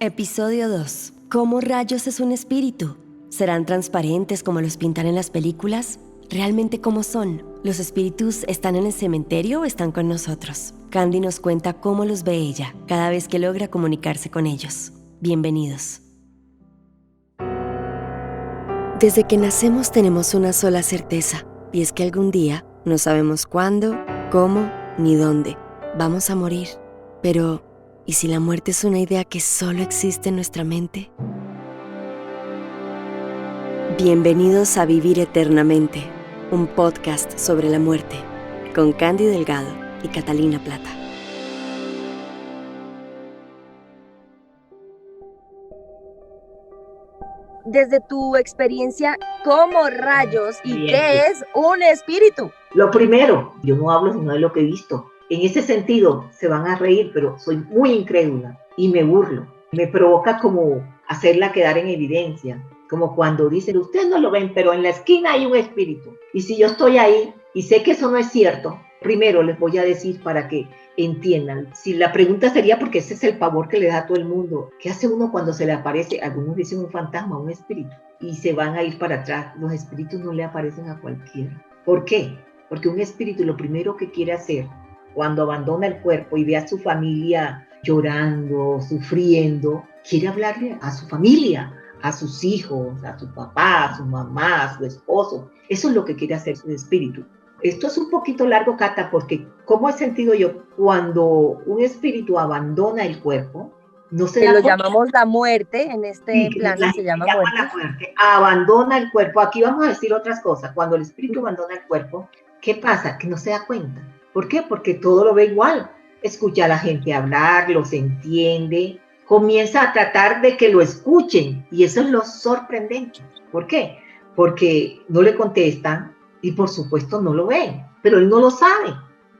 Episodio 2. ¿Cómo rayos es un espíritu? ¿Serán transparentes como los pintan en las películas? ¿Realmente cómo son? ¿Los espíritus están en el cementerio o están con nosotros? Candy nos cuenta cómo los ve ella cada vez que logra comunicarse con ellos. Bienvenidos. Desde que nacemos tenemos una sola certeza, y es que algún día, no sabemos cuándo, cómo ni dónde, vamos a morir. Pero, ¿y si la muerte es una idea que solo existe en nuestra mente? Bienvenidos a Vivir Eternamente, un podcast sobre la muerte, con Candy Delgado y Catalina Plata. Desde tu experiencia, ¿cómo rayos y Bien. qué es un espíritu? Lo primero, yo no hablo sino de lo que he visto. En ese sentido, se van a reír, pero soy muy incrédula y me burlo. Me provoca como hacerla quedar en evidencia. Como cuando dicen, ustedes no lo ven, pero en la esquina hay un espíritu. Y si yo estoy ahí y sé que eso no es cierto, primero les voy a decir para que entiendan. Si la pregunta sería, porque ese es el pavor que le da a todo el mundo, ¿qué hace uno cuando se le aparece? Algunos dicen un fantasma, un espíritu, y se van a ir para atrás. Los espíritus no le aparecen a cualquiera. ¿Por qué? Porque un espíritu lo primero que quiere hacer cuando abandona el cuerpo y ve a su familia llorando, sufriendo, quiere hablarle a su familia, a sus hijos, a su papá, a su mamá, a su esposo. Eso es lo que quiere hacer su espíritu. Esto es un poquito largo, Cata, porque ¿cómo he sentido yo? Cuando un espíritu abandona el cuerpo, no se Que da lo cuenta. llamamos la muerte, en este Sí, plano la se gente llama llama muerte. la muerte, abandona el cuerpo. Aquí vamos a decir otras cosas. Cuando el espíritu abandona el cuerpo, ¿qué pasa? Que no se da cuenta. ¿Por qué? Porque todo lo ve igual. Escucha a la gente hablar, los entiende, comienza a tratar de que lo escuchen. Y eso es lo sorprendente. ¿Por qué? Porque no le contestan y por supuesto no lo ven, pero él no lo sabe.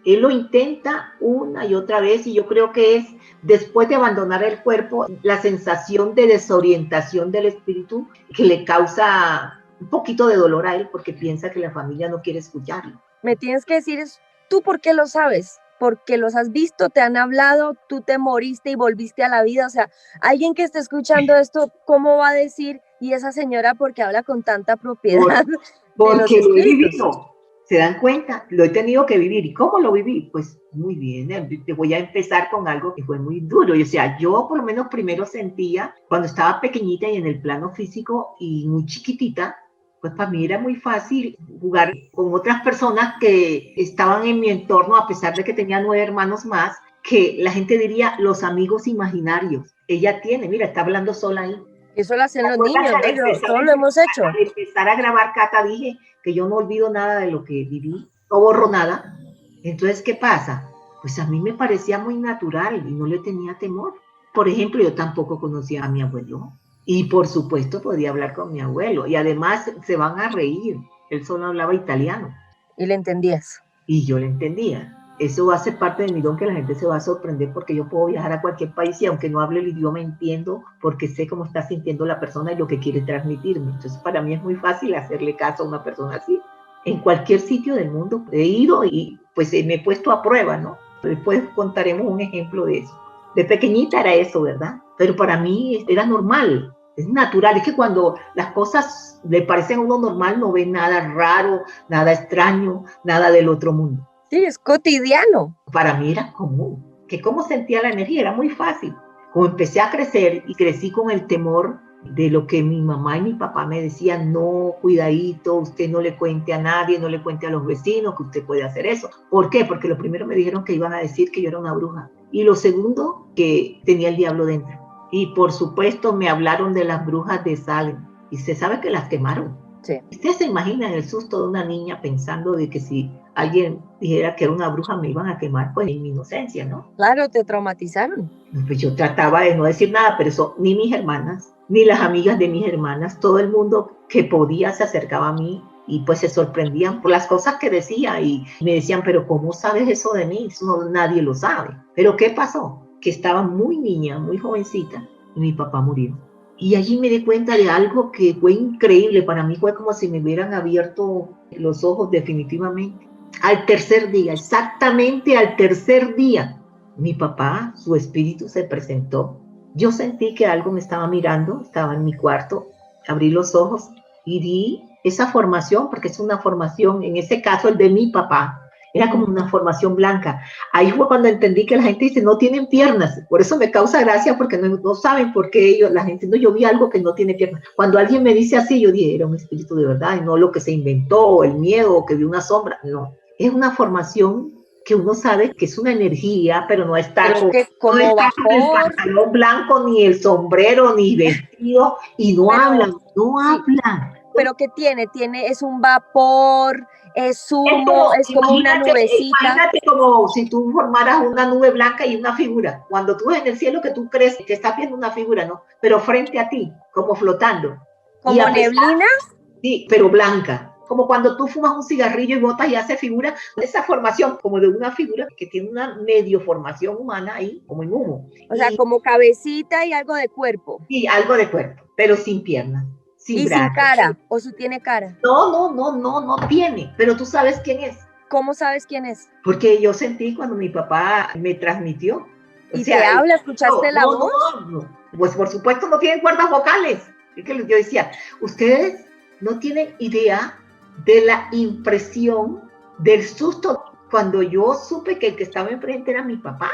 Él lo intenta una y otra vez y yo creo que es después de abandonar el cuerpo, la sensación de desorientación del espíritu que le causa un poquito de dolor a él porque piensa que la familia no quiere escucharlo. Me tienes que decir, ¿tú por qué lo sabes? Porque los has visto, te han hablado, tú te moriste y volviste a la vida. O sea, alguien que esté escuchando esto, ¿cómo va a decir? Y esa señora, ¿por qué habla con tanta propiedad de los Porque lo he espíritus? vivido. ¿Se dan cuenta? Lo he tenido que vivir. ¿Y cómo lo viví? Pues muy bien. Te voy a empezar con algo que fue muy duro. O sea, yo por lo menos primero sentía, cuando estaba pequeñita y en el plano físico y muy chiquitita, pues para mí era muy fácil jugar con otras personas que estaban en mi entorno, a pesar de que tenía 9 hermanos más, que la gente diría los amigos imaginarios. Ella tiene, mira, está hablando sola ahí. Eso lo hacen los niños, ¿no? Todos lo hemos hecho. Al empezar a grabar, Cata, dije que yo no olvido nada de lo que viví, no borro nada. Entonces, ¿qué pasa? Pues a mí me parecía muy natural y no le tenía temor. Por ejemplo, yo tampoco conocía a mi abuelo y por supuesto podía hablar con mi abuelo y además se van a reír. Él solo hablaba italiano. Y le entendías. Y yo le entendía. Eso hace parte de mi don, que la gente se va a sorprender porque yo puedo viajar a cualquier país y aunque no hable el idioma entiendo porque sé cómo está sintiendo la persona y lo que quiere transmitirme. Entonces para mí es muy fácil hacerle caso a una persona así. En cualquier sitio del mundo he ido y pues me he puesto a prueba, ¿no? Después contaremos un ejemplo de eso. De pequeñita era eso, ¿verdad? Pero para mí era normal, es natural. Es que cuando las cosas le parecen a uno normal no ve nada raro, nada extraño, nada del otro mundo. Sí, es cotidiano. Para mí era común. Que cómo sentía la energía era muy fácil. Como empecé a crecer y crecí con el temor de lo que mi mamá y mi papá me decían, no, cuidadito, usted no le cuente a nadie, no le cuente a los vecinos que usted puede hacer eso. ¿Por qué? Porque lo primero me dijeron que iban a decir que yo era una bruja. Y lo segundo, que tenía el diablo dentro. Y por supuesto me hablaron de las brujas de Salem. Y se sabe que las quemaron. Sí. Ustedes se imaginan el susto de una niña pensando de que si alguien dijera que era una bruja me iban a quemar, pues en mi inocencia, ¿no? Claro, te traumatizaron. Pues yo trataba de no decir nada, pero eso, ni mis hermanas, ni las amigas de mis hermanas, todo el mundo que podía se acercaba a mí y pues se sorprendían por las cosas que decía y me decían, pero ¿cómo sabes eso de mí? Eso no, nadie lo sabe. Pero ¿qué pasó? Que estaba muy niña, muy jovencita y mi papá murió. Y allí me di cuenta de algo que fue increíble. Para mí fue como si me hubieran abierto los ojos definitivamente. Al tercer día, exactamente al tercer día, mi papá, su espíritu se presentó Yo sentí que algo me estaba mirando, estaba en mi cuarto, abrí los ojos y vi esa formación, porque es una formación, en ese caso el de mi papá, era como una formación blanca. Ahí fue cuando entendí que la gente dice, no tienen piernas. Por eso me causa gracia, porque no saben por qué ellos, la gente, no, yo vi algo que no tiene piernas. Cuando alguien me dice así, yo dije, era un espíritu de verdad, y no lo que se inventó, o el miedo, o que vio una sombra. No, es una formación que uno sabe que es una energía, pero no está, con el pantalón blanco, ni el sombrero, ni vestido, y no hablan. Pero ¿qué tiene? Es un vapor, es humo, es como una nubecita. Imagínate como si tú formaras una nube blanca y una figura. Cuando tú ves en el cielo que tú crees que estás viendo una figura, ¿no? Pero frente a ti, como flotando. ¿Como neblina? Sí, pero blanca. Como cuando tú fumas un cigarrillo y botas y hace figura, esa formación como de una figura que tiene una medio formación humana ahí, como en humo. O sea, como cabecita y algo de cuerpo. Sí, algo de cuerpo, pero sin piernas. Sin cara, o si tiene cara. No tiene, pero tú sabes quién es. ¿Cómo sabes quién es? Porque yo sentí cuando mi papá me transmitió. ¿Y te habla? ¿Escuchaste la voz? No. Pues por supuesto no tienen cuerdas vocales. Yo decía, ustedes no tienen idea de la impresión, del susto, cuando yo supe que el que estaba enfrente era mi papá,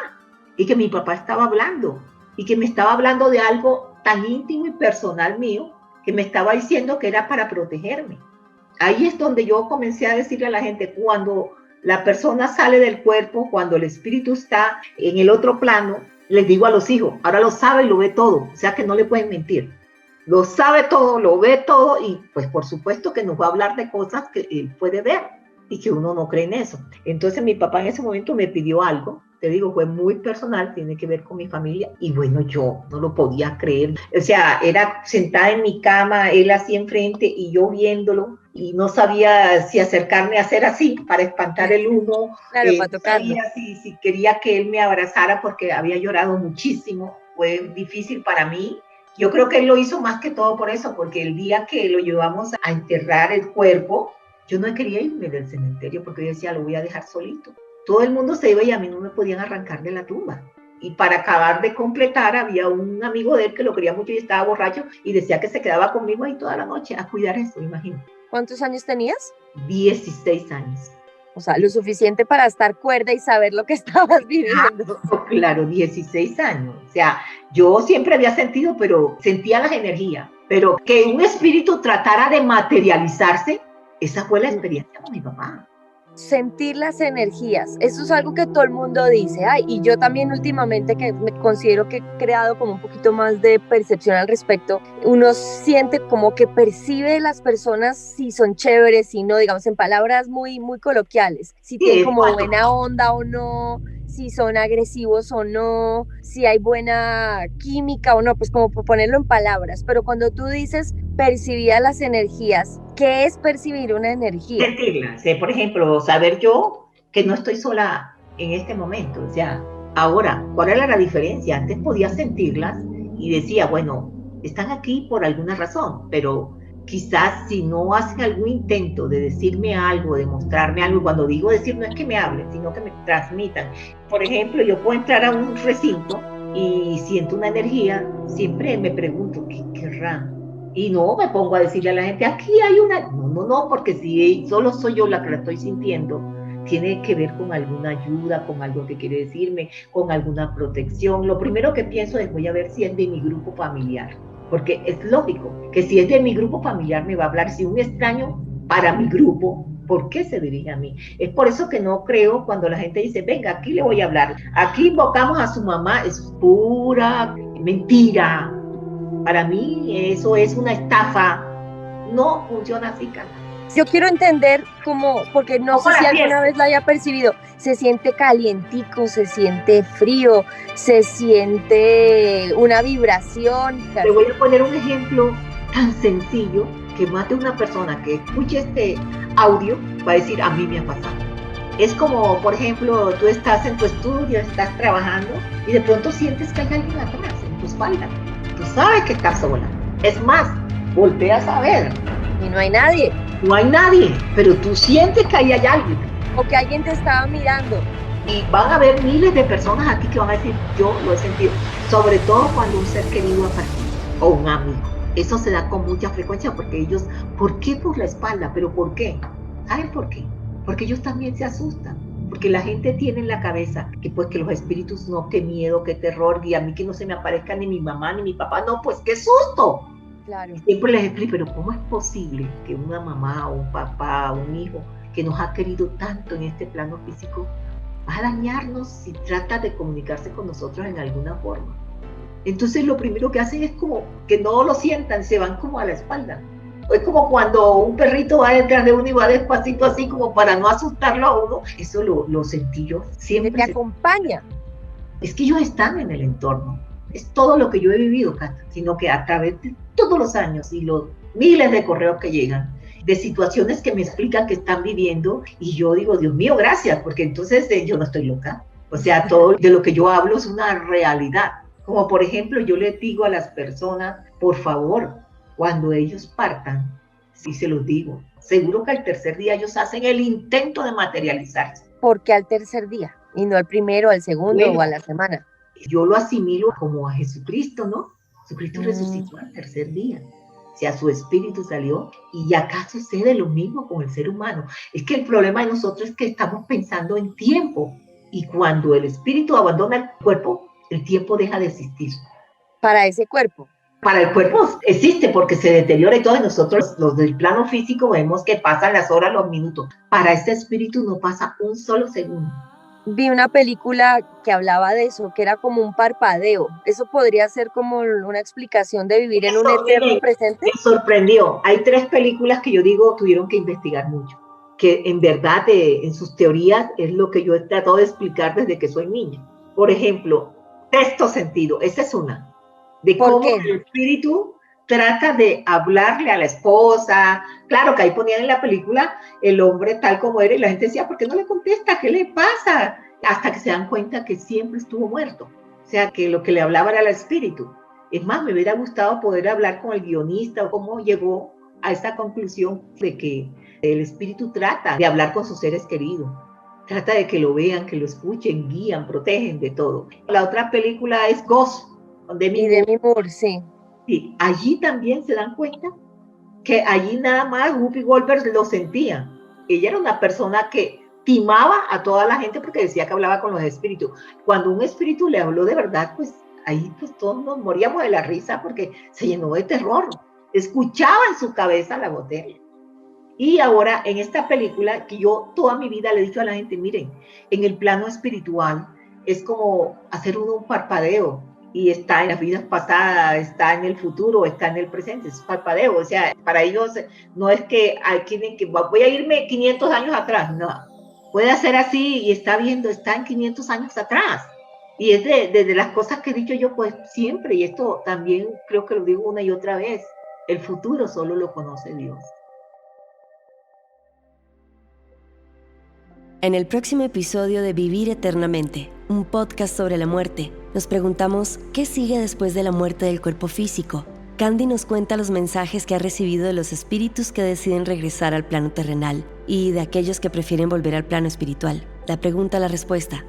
y que mi papá estaba hablando, y que me estaba hablando de algo tan íntimo y personal mío, que me estaba diciendo que era para protegerme. Ahí es donde yo comencé a decirle a la gente, cuando la persona sale del cuerpo, cuando el espíritu está en el otro plano, les digo a los hijos, ahora lo sabe y lo ve todo, o sea que no le pueden mentir. Lo sabe todo, lo ve todo, y pues por supuesto que nos va a hablar de cosas que él puede ver y que uno no cree en eso. Entonces mi papá en ese momento me pidió algo, te digo, fue muy personal, tiene que ver con mi familia, y bueno, yo no lo podía creer. O sea, era sentada en mi cama, él así enfrente y yo viéndolo, y no sabía si acercarme a hacer así para espantar el humo. Claro, para tocarlo. No sabía si quería que él me abrazara porque había llorado muchísimo, fue difícil para mí. Yo creo que él lo hizo más que todo por eso, porque el día que lo llevamos a enterrar el cuerpo, yo no quería irme del cementerio porque yo decía, lo voy a dejar solito. Todo el mundo se iba y a mí no me podían arrancar de la tumba. Y para acabar de completar, había un amigo de él que lo quería mucho y estaba borracho y decía que se quedaba conmigo ahí toda la noche a cuidar eso, imagínate. ¿Cuántos años tenías? 16 años. O sea, lo suficiente para estar cuerda y saber lo que estabas viviendo. Claro, 16 años. O sea, yo siempre había sentido, pero sentía las energías. Pero que un espíritu tratara de materializarse, esa fue la experiencia con mi papá. Sentir las energías, eso es algo que todo el mundo dice. Y yo también últimamente, que me considero que he creado como un poquito más de percepción al respecto, uno siente como que percibe las personas si son chéveres, si no, digamos en palabras muy, muy coloquiales, si tienen como buena onda o no, si son agresivos o no, si hay buena química o no, pues como por ponerlo en palabras. Pero cuando tú dices percibía las energías, ¿qué es percibir una energía? Sentirlas, por ejemplo, saber yo que no estoy sola en este momento. O sea, ahora, ¿cuál era la diferencia? Antes podía sentirlas y decía, bueno, están aquí por alguna razón, pero quizás si no hacen algún intento de decirme algo, de mostrarme algo, cuando digo decir no es que me hablen, sino que me transmitan. Por ejemplo, yo puedo entrar a un recinto y siento una energía, siempre me pregunto, ¿qué querrán? Y no me pongo a decirle a la gente, aquí hay una... No, porque si solo soy yo la que la estoy sintiendo, tiene que ver con alguna ayuda, con algo que quiere decirme, con alguna protección. Lo primero que pienso es, voy a ver si es de mi grupo familiar, porque es lógico que si es de mi grupo familiar me va a hablar. Si un extraño para mi grupo, ¿por qué se dirige a mí? Es por eso que no creo cuando la gente dice, venga, aquí le voy a hablar, aquí invocamos a su mamá, es pura mentira. Para mí eso es una estafa, no funciona así, Carla. Yo quiero entender cómo, porque no sé si alguna vez la haya percibido, se siente calientico, se siente frío, se siente una vibración. Te voy a poner un ejemplo tan sencillo que más de una persona que escuche este audio va a decir, a mí me ha pasado. Es como, por ejemplo, tú estás en tu estudio, estás trabajando y de pronto sientes que hay alguien atrás, en tu espalda. Tú sabes que estás sola. Es más, volteas a ver. Y no hay nadie. No hay nadie, pero tú sientes que ahí hay alguien. O que alguien te estaba mirando. Y van a haber miles de personas aquí que van a decir, yo lo he sentido. Sobre todo cuando un ser querido ha partido o un amigo. Eso se da con mucha frecuencia porque ellos, ¿por qué por la espalda? ¿Pero por qué? ¿Saben por qué? Porque ellos también se asustan. Porque la gente tiene en la cabeza que pues que los espíritus no, qué miedo, qué terror, y a mí que no se me aparezca ni mi mamá ni mi papá, no, pues qué susto. Claro. Y siempre les explico, pero ¿cómo es posible que una mamá o un papá o un hijo que nos ha querido tanto en este plano físico va a dañarnos si trata de comunicarse con nosotros en alguna forma? Entonces lo primero que hacen es como que no lo sientan, se van como a la espalda. Es como cuando un perrito va detrás de uno y va despacito así como para no asustarlo a uno. Eso lo sentí yo siempre. Te acompaña. Es que ellos están en el entorno. Es todo lo que yo he vivido, Cata, sino que a través de todos los años y los miles de correos que llegan, de situaciones que me explican que están viviendo, y yo digo, Dios mío, gracias, porque entonces yo no estoy loca. O sea, todo de lo que yo hablo es una realidad. Como por ejemplo, yo les digo a las personas, por favor, cuando ellos partan, sí se los digo, seguro que al tercer día ellos hacen el intento de materializarse. ¿Por qué al tercer día? Y no al primero, al segundo o a la semana. Yo lo asimilo como a Jesucristo, ¿no? Jesucristo resucitó al tercer día. O sea, su espíritu salió, y acá sucede lo mismo con el ser humano. Es que el problema de nosotros es que estamos pensando en tiempo, y cuando el espíritu abandona el cuerpo, el tiempo deja de existir. Para ese cuerpo. Para el cuerpo existe porque se deteriora y todo, y nosotros los del plano físico vemos que pasan las horas, los minutos. Para ese espíritu no pasa un solo segundo. Vi una película que hablaba de eso, que era como un parpadeo. ¿Eso podría ser como una explicación de vivir en un eterno presente? Me sorprendió. Hay 3 películas que yo digo tuvieron que investigar mucho, que en verdad en sus teorías es lo que yo he tratado de explicar desde que soy niña. Por ejemplo, Sexto Sentido, esa es una, de cómo el espíritu trata de hablarle a la esposa. Claro que ahí ponían en la película el hombre tal como era, y la gente decía, ¿por qué no le contesta? ¿Qué le pasa? Hasta que se dan cuenta que siempre estuvo muerto. O sea, que lo que le hablaba era el espíritu. Es más, me hubiera gustado poder hablar con el guionista o cómo llegó a esa conclusión de que el espíritu trata de hablar con sus seres queridos. Trata de que lo vean, que lo escuchen, guían, protegen de todo. La otra película es Ghost, de Demi Moore, sí. Y allí también se dan cuenta que allí nada más Whoopi Goldberg lo sentía. Ella era una persona que timaba a toda la gente porque decía que hablaba con los espíritus. Cuando un espíritu le habló de verdad, pues ahí pues todos nos moríamos de la risa porque se llenó de terror. Escuchaba en su cabeza la botella. Y ahora en esta película, que yo toda mi vida le he dicho a la gente, miren, en el plano espiritual es como hacer un parpadeo, y está en las vidas pasadas, está en el futuro, está en el presente, es parpadeo. O sea, para ellos no es que hay quienes que voy a irme 500 años atrás, no, puede hacer así y está viendo, está en 500 años atrás. Y es de las cosas que he dicho yo pues siempre, y esto también creo que lo digo una y otra vez, el futuro solo lo conoce Dios. En el próximo episodio de Vivir Eternamente, un podcast sobre la muerte, nos preguntamos ¿qué sigue después de la muerte del cuerpo físico? Candy nos cuenta los mensajes que ha recibido de los espíritus que deciden regresar al plano terrenal y de aquellos que prefieren volver al plano espiritual. La pregunta, la respuesta.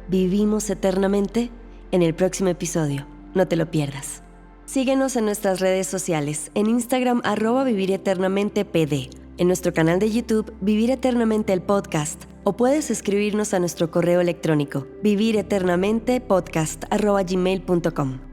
¿Vivimos eternamente? En el próximo episodio. No te lo pierdas. Síguenos en nuestras redes sociales, en Instagram @vivireternamente_pd, en nuestro canal de YouTube Vivir Eternamente el Podcast, o puedes escribirnos a nuestro correo electrónico vivireternamente podcast@gmail.com.